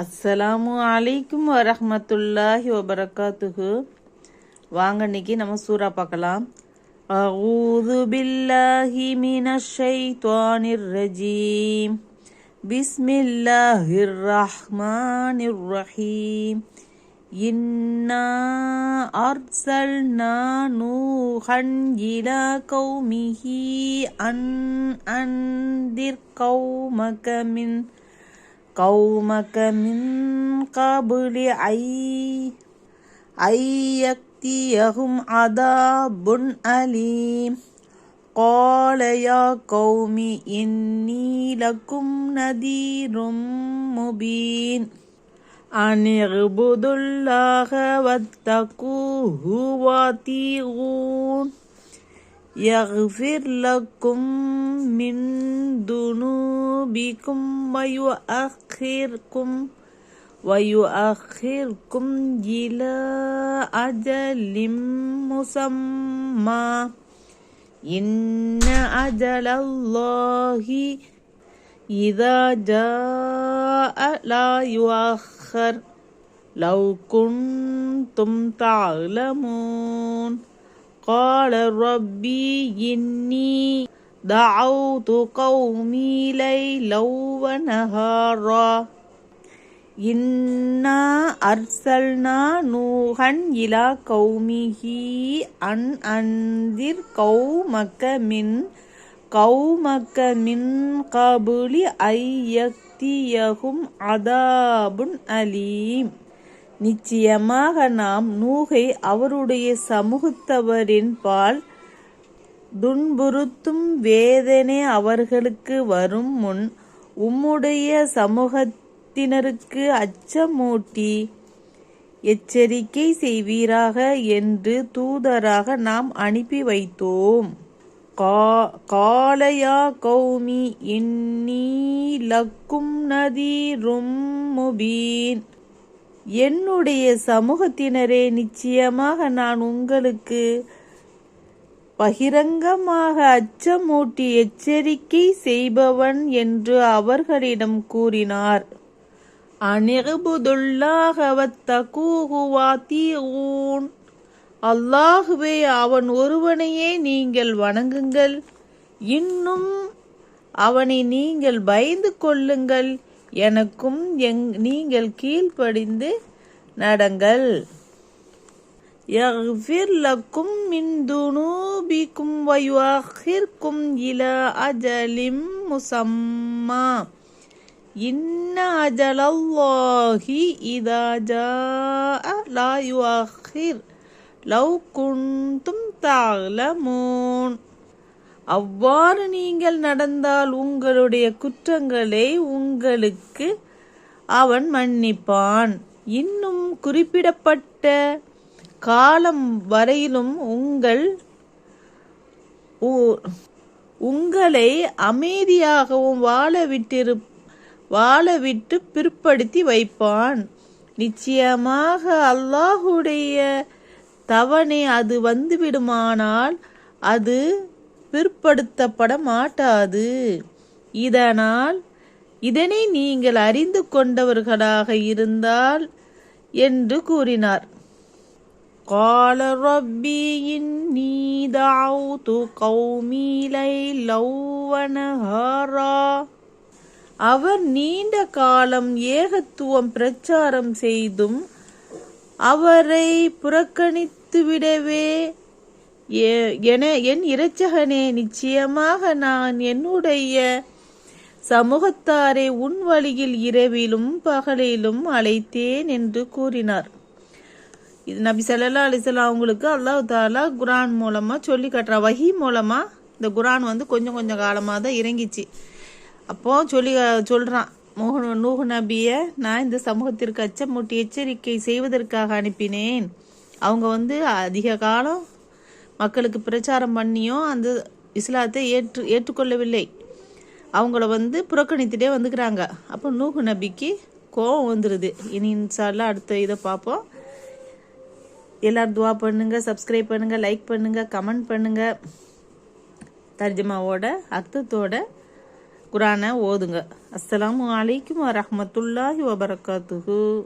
அஸ்ஸலாமு அலைக்கும் வரஹ்மத்துல்லாஹி வபரகாத்துஹு. வாங்க இன்னைக்கு நம்ம சூரா பார்க்கலாம். அஊது பில்லாஹி மினஷ் ஷைத்வானிர் ரஜீம். பிஸ்மில்லாஹிர் ரஹ்மானிர் ரஹீம். இன்னா அர்சல்னா நூஹன் இலா கௌமிஹி அன் அன்திர் قومك من قبل أن يأتيهم عذاب أليم. قال يا قوم إني لكم نذير مبين أن اعبدوا الله واتقوه وأطيعون يغفر لكم من ذنوبكم ويؤخركم إلى أجل مسمى إن أجل الله إذا جاء لا يؤخر لو كنتم تعلمون. قال ربي إني دعوت قومي ليلا ونهارا إنا أرسلنا نوحا إلى قومه أن أنذر قومك من قبل أن يأتيهم عذاب أليم. நிச்சயமாக நாம் நூகை அவருடைய சமூகத்தவரின் பால் துன்புறுத்தும் வேதனை அவர்களுக்கு வரும் முன் உம்முடைய சமூகத்தினருக்கு அச்சமூட்டி எச்சரிக்கை செய்வீராக என்று தூதராக நாம் அனுப்பி வைத்தோம். காலயா கௌமி இன்னீ லக்கும் நதீரும் முபீன். என்னுடைய சமூகத்தினரே, நிச்சயமாக நான் உங்களுக்கு பகிரங்கமாக அச்சமூட்டி எச்சரிக்கை செய்பவன் என்று அவர்களிடம் கூறினார். அனிஅ்புதுல்லாஹ வத்தகூஹு வஅதீஊன். அல்லாஹுவே, அவன் ஒருவனையே நீங்கள் வணங்குங்கள், இன்னும் அவனை நீங்கள் பயந்து கொள்ளுங்கள், எனக்கும் நீங்கள் கீழ்ப்படிந்து நடங்கள். يغفر لكم من ذنوبكم ويؤخركم إلى أجل مسمى إن أجل الله إذا جاء لا يؤخر لو كنتم تعلمون. அவ்வாறு நீங்கள் நடந்தால் உங்களுடைய குற்றங்களை உங்களுக்கு அவன் மன்னிப்பான். இன்னும் குறிப்பிடப்பட்ட காலம் வரையிலும் உங்களை அமைதியாகவும் வாழவிட்டு பிற்படுத்தி வைப்பான். நிச்சயமாக அல்லாஹுடைய தவணை அது வந்துவிடுமானால் அது பிற்படுத்தப்பட மாட்டாது. இதனை நீங்கள் அறிந்து கொண்டவர்களாக இருந்தால் என்று கூறினார். قال ربي إني دعوت قومي ليلا ونهارا. அவர் நீண்ட காலம் ஏகத்துவம் பிரச்சாரம் செய்தும் அவரை புறக்கணித்துவிடவே, என் இரட்சகனே, நிச்சயமாக நான் என்னுடைய சமூகத்தாரை உன் வழியில் இரவிலும் பகலிலும் அழைத்தேன் என்று கூறினார். இது நபி ஸல்லல்லாஹு அலைஹி வஸல்லம் அவங்களுக்கு அல்லாஹ் தஆலா குர்ஆன் மூலமா சொல்லி காட்டுற வஹி மூலமா. இந்த குர்ஆன் கொஞ்சம் காலமாக தான் இறங்கிச்சு. அப்போ சொல்றான் நூஹ் நபிய, நான் இந்த சமூகத்திற்கு அச்சமூட்டி எச்சரிக்கை செய்வதற்காக அனுப்பினேன். அவங்க அதிக காலம் மக்களுக்கு பிரச்சாரம் பண்ணியும் அந்த இஸ்லாத்தை ஏற்றுக்கொள்ளவில்லை. அவங்கள புறக்கணித்துட்டே வந்துக்கிறாங்க. அப்போ நூஹ் நபிக்கு கோபம் வந்துடுது. இனி இன்ஷா அல்லாஹ் அடுத்த இதை பார்ப்போம். எல்லாரும் துவா பண்ணுங்க, சப்ஸ்கிரைப் பண்ணுங்க, லைக் பண்ணுங்க, கமெண்ட் பண்ணுங்க. தர்ஜமாவோட அர்த்தத்தோட குரானை ஓதுங்க. அஸ்ஸலாமு அலைக்கும் வரஹ்மத்துல்லாஹி வபரகாத்துஹு.